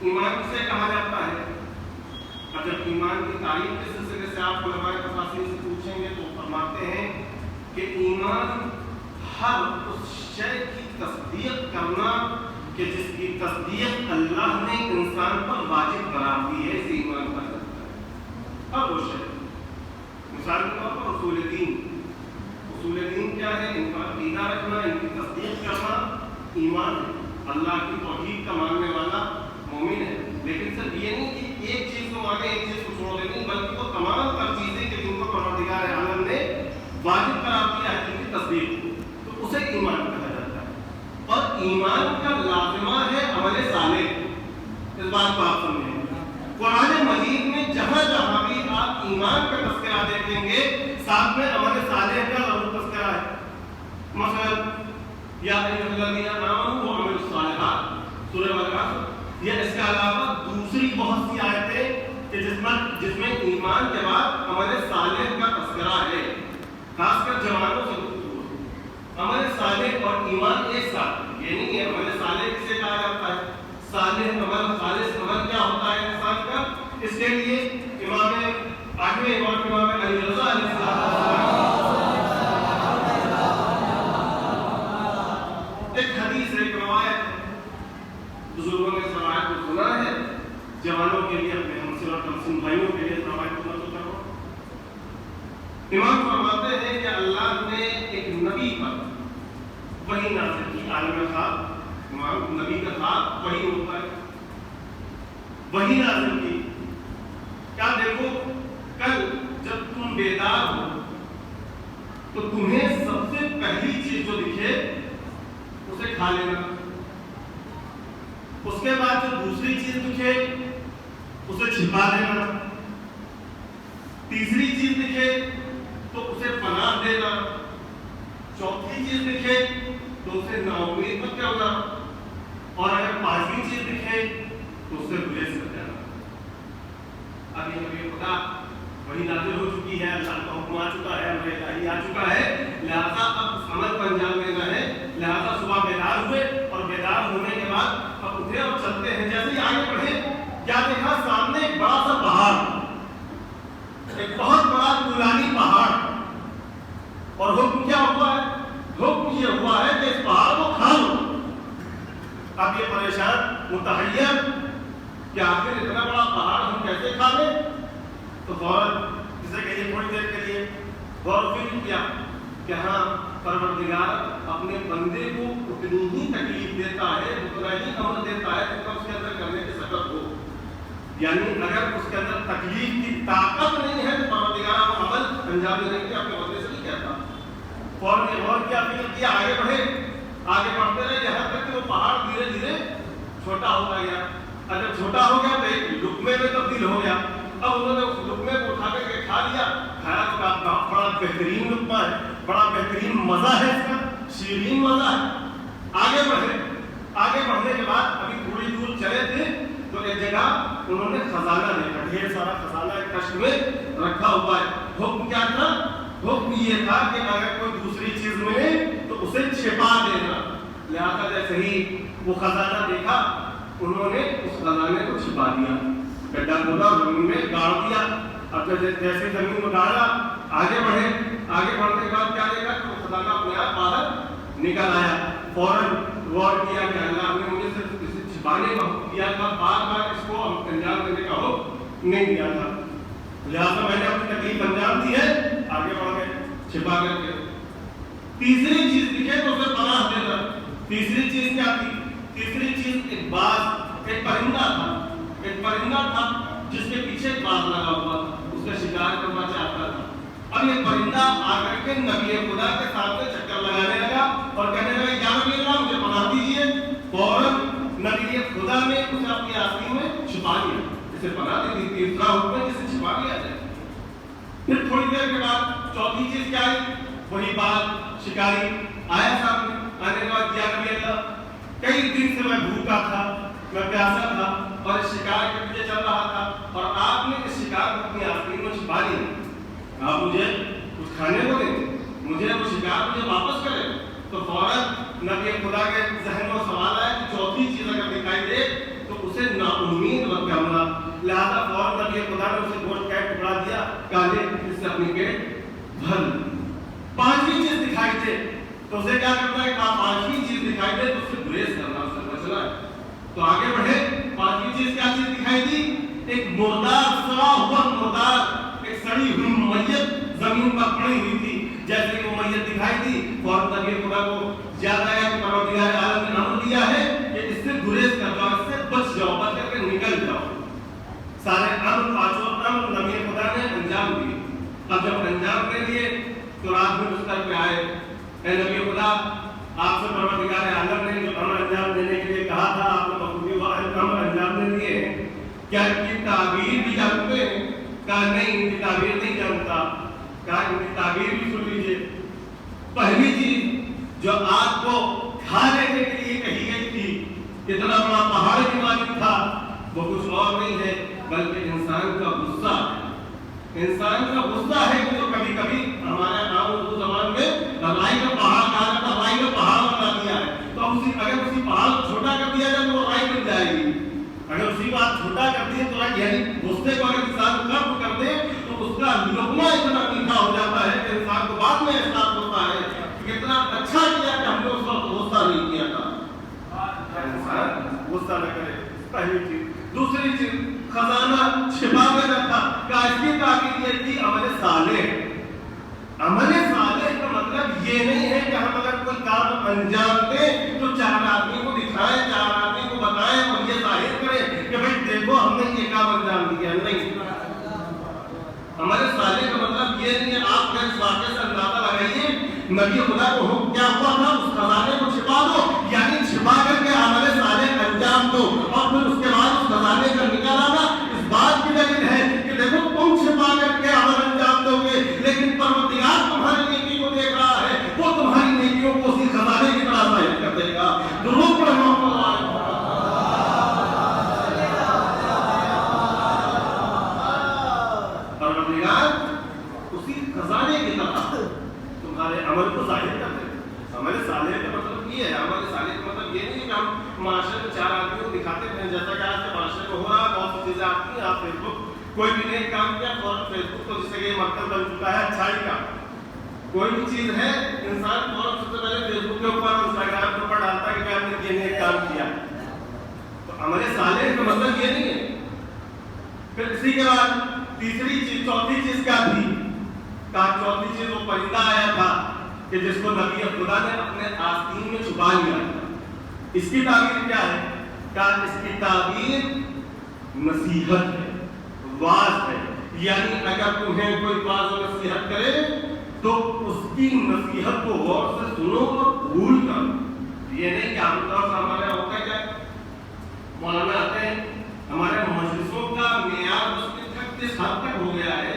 ایمان کسے کہا جاتا ہے؟ اور جب ایمان کی تعریف کے سلسلے سے آپ علماء تفاسیر سے پوچھیں گے تو فرماتے ہیں کہ ایمان ہر اس شے کی تصدیق کرنا کہ جس کی تصدیق اللہ نے انسان پر واجب قرار دی ہے، اسے ایمان کہا جاتا ہے۔ ہر وہ شے، مثال کے طور پر اصول دین کیا ہے؟ ان کا عقیدہ رکھنا، ان کی تصدیق کرنا ایمان ہے۔ اللہ کی توحید کا ماننے والا مومن ہے، لیکن صرف یہ نہیں کہ ایک چیز کو مانے ایک چیز کو چھوڑ دے، نہیں، بلکہ وہ تمام تر چیزیں کہ جن کو پروردگار عالم نے واجب قرار دیا ہے جن کی تصدیق، تو اسے ایمان کہا جاتا ہے۔ اور ایمان کا لازمہ ہے عمل صالح۔ اس بات کو آپ سمجھیں، قرآن مجید میں جہاں جہاں بھی آپ ایمان کا تذکرہ دیکھیں گے ساتھ میں عمل صالح کا ضرور تذکرہ ہے۔ مثلا یا ایھا الذین آمنوا وعملوا الصالحات، سورہ بقرہ، یا اس کے علاوہ دوسری بہت سی آیتیں کہ جس میں ایمان کے بعد عمل صالح کا تذکرہ ہے، خاص کر جوانوں سے گفتگو ہے۔ عمل صالح اور ایمان ایک ساتھ، یہ نہیں ہے عمل صالح کسے کہا جاتا ہے، صالح عمل، خالص عمل کیا ہوتا ہے انسان کا، اس کے لیے آٹھویں امام علی رضا علیہ السلام ایک حدیث ہے، ایک روایت ہے، بزرگوں نے اس روایت کو سنا ہے، جوانوں کے لیے، اپنے ہمسن اور کمسن بھائیوں کے لیے اس روایت کو نقل کر رہا ہوں۔ امام فرماتے ہیں کہ اللہ نے ایک نبی پر وحی نازل کی، عالم خواب، امام نبی کا خواب وحی ہوتا ہے، وحی نازل کی۔ کیا دیکھو، کل جب تم بیدار ہو تو تمہیں سب سے پہلی چیز جو دکھے اسے کھا لینا، اس کے بعد جو دوسری چیز دکھے اسے چھپا دینا، تیسری چیز دکھے تو اسے پناہ دینا، چوتھی چیز دکھے تو اسے نا امید مت کرنا، اور اگر پانچویں چیز دکھے تو اسے گریز کر دینا۔ اب یہ نبی خدا وہی نازل ہو چکی ہے، اللہ کا حکم آ چکا ہے، امر الہی آ چکا ہے، لہذا اب اس عمل کو انجام دینا ہے۔ لہذا صبح بیدار ہوئے، اور بیدار ہونے کے بعد اب اٹھے اور چلتے ہیں۔ جیسے ہی آگے بڑھے کیا دیکھا؟ سامنے ایک بڑا سا پہاڑ، ایک بہت بڑا طولانی پہاڑ، اور حکم کیا ہوا ہے؟ حکم یہ ہوا ہے کہ اس پہاڑ کو کھا لو۔ اب یہ پریشان متحیر کہ آخر اتنا بڑا پہاڑ ہم کیسے کھا لیں؟ تو فوراً اسے کہیے تھوڑی دیر کے لیے غور و فکر کیا کہ ہاں، پروردگار اپنے بندے کو اتنی ہی تکلیف دیتا ہے، اتنا ہی امر دیتا ہے جتنا اس کے اندر کرنے کی سبب ہو، یعنی اگر اس کے اندر تکلیف کی طاقت نہیں ہے تو پروردگار وہ عمل انجام دینے کے اپنے بندے سے نہیں کہتا۔ فوراً نے غور کیا، فکر کیا، آگے بڑھے، آگے بڑھتے رہے، یہاں تک کہ وہ پہاڑ دھیرے دھیرے چھوٹا ہوتا گیا۔ اور جب چھوٹا ہو گیا تو ایک لقمے میں تبدیل ہو گیا۔ اب انہوں نے اس لقمے کو اٹھا کر کے کھا لیا، کھایا تو بڑا بہترین لقمہ ہے، بڑا بہترین مزہ ہے، اس کا شیرین مزہ ہے۔ آگے بڑھے، آگے بڑھنے کے بعد ابھی تھوڑی دور چلے تھے تو ایک جگہ انہوں نے خزانہ دیکھا، ڈھیر سارا خزانہ ایک کشت میں رکھا ہوا ہے۔ حکم کیا تھا؟ حکم یہ تھا کہ اگر کوئی دوسری چیز ملے تو اسے چھپا دینا۔ لہذا جیسے ہی وہ خزانہ دیکھا انہوں نے اس خزانے کو چھپا دیا، گڈھا کھودا، زمین میں گاڑ دیا۔ اب جیسے زمین میں گاڑا، آگے بڑھے، آگے بڑھنے کے بعد کیا دیکھا کہ وہ خزانہ اپنے آپ باہر نکل آیا۔ فوراً غور کیا کہ اللہ نے مجھے صرف اسے چھپانے کا حکم دیا تھا، بار بار اس کو انجام دینے کا حکم نہیں دیا تھا، لہٰذا میں نے اپنی تکلیف انجام دی ہے، آگے بڑھ گئے چھپا کر کے۔ تیسری چیز دکھے تو اسے پناہ دینا۔ تیسری چیز کیا تھی؟ تیسری چیز ایک باز، ایک پرندہ تھا، ایک پرندہ تھا جس کے پیچھے ایک باز لگا ہوا تھا، اس کا شکار کرنا چاہتا تھا۔ اب یہ پرندہ آ کر کے نبی خدا کے سامنے چکر لگانے لگا اور کہنے لگا، یا نبی اللہ مجھے پناہ دیجیے۔ فوراً نبی خدا نے اسے اپنی آستین میں چھپا لیا، اسے پناہ دے دی۔ تیسرا حکم ہے جسے چھپا لیا جائے۔ پھر تھوڑی دیر کے بعد چوتھی چیز کیا آئی؟ وہی باز شکاری آیا سامنے، آنے کے بعد، یا نبی اللہ کئی دن سے میں بھوکا تھا، میں پیاسا تھا اور اس شکار کے پیچھے چل رہا تھا، اور آپ نے اس شکار کو اپنی آستین میں چھپا لیا، آپ مجھے کچھ کھانے کو دیں، مجھے وہ شکار مجھے واپس کریں۔ تو فوراً نبی خدا کے ذہن میں سوال آیا کہ چوتھی چیز اگر دکھائی دے تو اسے उसे नाउम्मीद मत करना। लिहाजा फौरन नबी खुदा ने उसे गोश्त का टुकड़ा दिया, काले इससे अपनी पेट भर। पांचवी चीज दिखाई दे तो उसे क्या करना है? पांचवी चीज दिखाई दे तो उसे गुरेज करना, उसे बचना है। तो आगे बढ़े, पांचवी चीज क्या चीज दिखाई दी? एक मुर्दार, सड़ा हुआ मुर्दार, एक सड़ी हुई मैयत जमीन पर पड़ी हुई थी। जैसे ही वो मैयत दिखाई दी, फौरन नबी खुदा को ज्यादा है कि परवरदिगार आलम ने अमर दिया है कि इससे गुरेज कर जाओ, इससे बच जाओ, बच करके निकल जाओ। सारे अमर, पांचों अमर नबी खुदा ने अंजाम दिए। अब जब अंजाम दे दिए तो रात में बिस्तर पे आए, ऐ नबी खुदा, आपसे परवरदिगार आलम ने जो अमर अंजाम देने के लिए कहा था, आपने बखूबी वो अमर अंजाम दे दिए। क्या इनकी ताबीर भी जानते हैं? कहा नहीं, इनकी ताबीर नहीं जानता। कहा इनकी ताबीर भी सुन लीजिए। पहली चीज जो आग को खा लेने के लिए कही गई थी, इतना बड़ा पहाड़ की मालिक था, वो कुछ और नहीं है बल्कि इंसान का गुस्सा है। इंसान का गुस्सा है कि जो कभी कभी हमारे आम उर्दू जबान में राई का पहाड़ कहा जाता है, राई का पहाड़ बना दिया है। तो अगर उसी पहाड़ को छोटा कर दिया जाए तो वो राई बन जाएगी। अगर उसी बात छोटा कर दिए तो यानी गुस्से को अगर इंसान कम कर दे तो उसका लुकमा इतना मीठा हो जाता है कि इंसान को बाद में एहसास होता है कि कितना अच्छा किया कि हमने उस वक्त गुस्सा नहीं किया था। इंसान गुस्सा न करे, पहली चीज। दूसरी चीज, खजाना छिपा के रखा। क्या इसकी ताकीद ये थी? अमल सालेह। अमल सालेह का मतलब ये नहीं है कि हम अगर कोई काम अंजाम दें तो चार आदमी को दिखाएं, चार आदमी को बताएं और ये जाहिर करें कि भाई देखो हमने ये काम अंजाम दिया। नहीं, हमारे साले का मतलब ये नहीं है। आप इस वाक़े से अंदाजा लगाइए, नबी खुदा को हुक्म क्या हुआ था? उस खजाने को छिपा दो, यानी छिपा करके अमल साले अंजाम दो और फिर उसके बाद उस खजाने का निकाल आना। इस बात की दलील है कि देखो तुम छिपा करके अमल अंजाम दोगे, लेकिन परवरदिगार तुम्हारी नेकी को देख रहा है, वो तुम्हारी नेकियों को उसी खजाने की तरह जाहिर कर देगा। दुरूद पढ़ो। उसी खजाने की तरह तुम्हारे अमल को जाहिर कर दे। अमल साले का मतलब ये है, अमल साले का मतलब ये नहीं कि हम माशरे में चार आदमियों को दिखाते हैं, जैसा कि आज के माशरे में हो रहा है। बहुत सी चीजें आती हैं, आप फेसबुक, कोई भी नया काम किया फौरन फेसबुक तो जिससे ये मकसद बन चुका है अच्छाई का। कोई भी चीज है, इंसान फौरन सबसे पहले फेसबुक के ऊपर, इंस्टाग्राम के ऊपर डालता है कि आपने ये नया काम किया। तो अमल साले का मतलब ये नहीं है। फिर इसी के बाद तीसरी चीज, चौथी चीज क्या थी? कहा चौथी चीज वो परिंदा आया था कि जिसको नबी खुदा ने अपने आस्तीन में छुपा लिया था। इसकी ताबीर क्या है? कहा इसकी ताबीर नसीहत है, वाज है। यानी अगर तुम्हें कोई वाज और नसीहत करे तो उसकी नसीहत को गौर से सुनो और भूल करो। ये नहीं कि आमतौर से हमारे होता क्या, मौलाना आते हैं, हमारे मजलिसों का मेयार इस हद तक हो गया है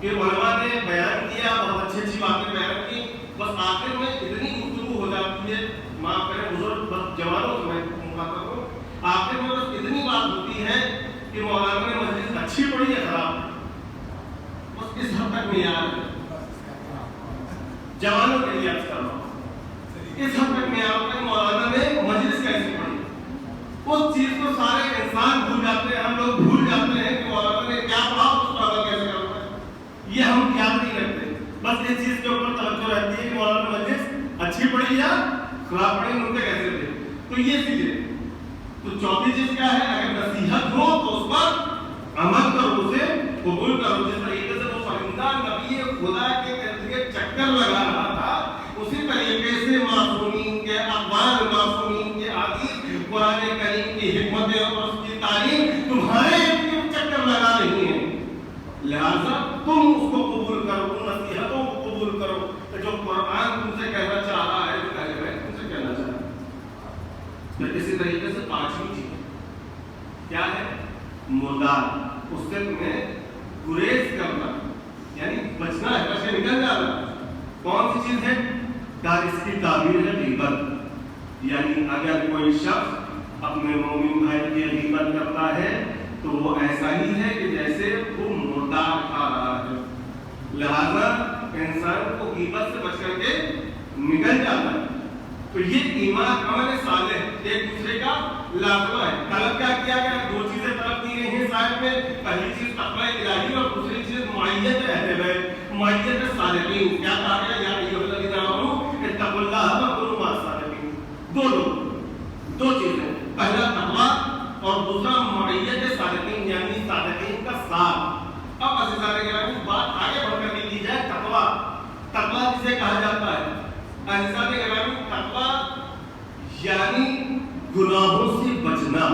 कि उलमा ने बयान किया, बहुत अच्छी अच्छी बातें बयान की, बस आखिर में इतनी गुफ्तगू हो जाती है, माफ करें बुजुर्ग बस जवानों से मैं मुखातब हूं, आखिर में बस इतनी बात होती है कि मौलाना ने मजलिस अच्छी पढ़ी या खराब, बस इस हद तक मेयार है। जवानों के लिए अच्छा इस हद तक मेयार होता है मौलाना ने मजलिस कैसी पढ़ी। उस चीज को सारे इंसान भूल जाते हैं, हम लोग भूल जाते हैं कि मौलाना ने क्या पढ़ा, उसको अमल कैसे करना है, ये हम ख्याल नहीं रखते। बस इस चीज के ऊपर तवज्जो रहती है कि मौलाना मजलिस अच्छी पढ़ी या खराब पढ़ी, उनके कैसे थे। तो ये चीजें, तो चौथी चीज क्या है? अगर नसीहत हो तो उस पर अमल करो, उसे कबूल करो। जिस तरीके से वो परिंदा नबी खुदा के चक्कर लगा रहा था, उसी तरीके से मासूमीन के अक़वाल, मासूमीन के हदीस, कुरान करीम की हिकमतें और उसकी तालीम तुम्हारे चक्कर लगा रही है। लिहाजा तुम उसको कबूल करो, उन नसीहतों को कबूल करो जो कुरान तुमसे कहना चाह रहा है, जो अहले बैत तुमसे कहना चाह रहा है। तो इसी तरीके से पांचवी चीज क्या है? मुर्दार, उससे तुम्हें गुरेज करना, यानी बचना है, बच के निकल जाना। कौन सी चीज है? क्या इसकी ताबीर है गीबत। यानी अगर कोई शख्स अपने मोमिन भाई की गीबत करता है तो वो ऐसा ही है कि जैसे वो मुर्दार खा रहा है। लिहाजा इंसान को गीबत से बच करके निकल जाता है। तो ये ईमान अमल सालेह एक दूसरे का लाजमा है। तलब क्या किया गया? दो चीजें तलब की गई हैं साहिब में, पहली चीज तक़वा इलाही और दूसरी चीज मुअय्यत अहले बैत, मुअय्यत सालिकीन। क्या कहा गया? या अय्युहल्लज़ीना आमनू इत्तक़ुल्लाह व कुनू मअस सालिकीन। दो चीजें, पहला तक़वा और दूसरा मुअय्यत सालिकीन यानी सालिकीन का साथ। अब अज़ीज़ान गिरामी बात आगे बढ़कर भी की जाए। तक़वा किसे कहा जाता है? अज़ीज़ान गिरामी तक़वा यानी गुनाहों से बचना।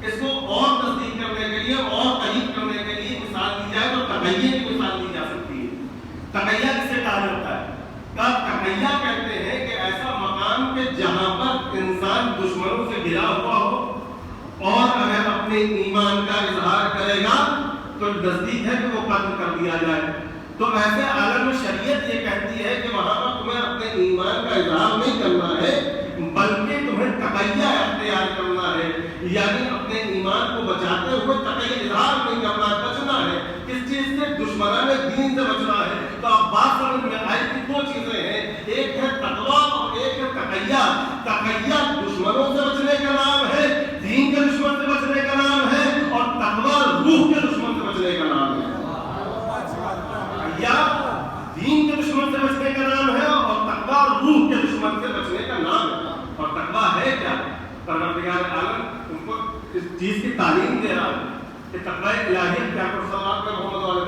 इसको और तस्दीक करने के लिए और करीब करने के लिए मिसाल दी जाए तो तक़य्या की मिसाल दी जा सकती है। तक़य्या किसे कहा जाता है? तक़य्या कहते हैं कि ऐसा मकान के जहां पर इंसान दुश्मनों से घिरा हुआ हो और अगर अपने ईमान का इजहार करेगा तो नजदीक है कि वो कत्ल कर दिया जाए। तो ऐसे आलम में शरीयत ये कहती है कि वहां पर तुम्हें अपने ईमान का इजहार नहीं करना है, बल्कि तुम्हें तक़य्या अख्तियार करना है, यानी अपने ईमान को बचाते हुए तक़य्या इजहार नहीं करना, बचना है। किस चीज से? दुश्मनाने दीन से बचना है। तो अब बात समझ में आई कि दो चीजें हैं, एक है तक़वा और एक है तक़य्या। तक़य्या दुश्मनों से बचने का नाम है, दीन के दुश्मन से बचने का नाम है, और तक़वा रूह के दुश्मन से बचने का नाम है। या दीन के दुश्मन से बचने का नाम है और तक़वा रूह के दुश्मन से बचने का नाम है। और तक़वा है क्या? परवरदिगार आलम उनको इस चीज की तालीम दे रहा है कि तक़वा इलाही क्या कर सलात में मोहम्मद वाले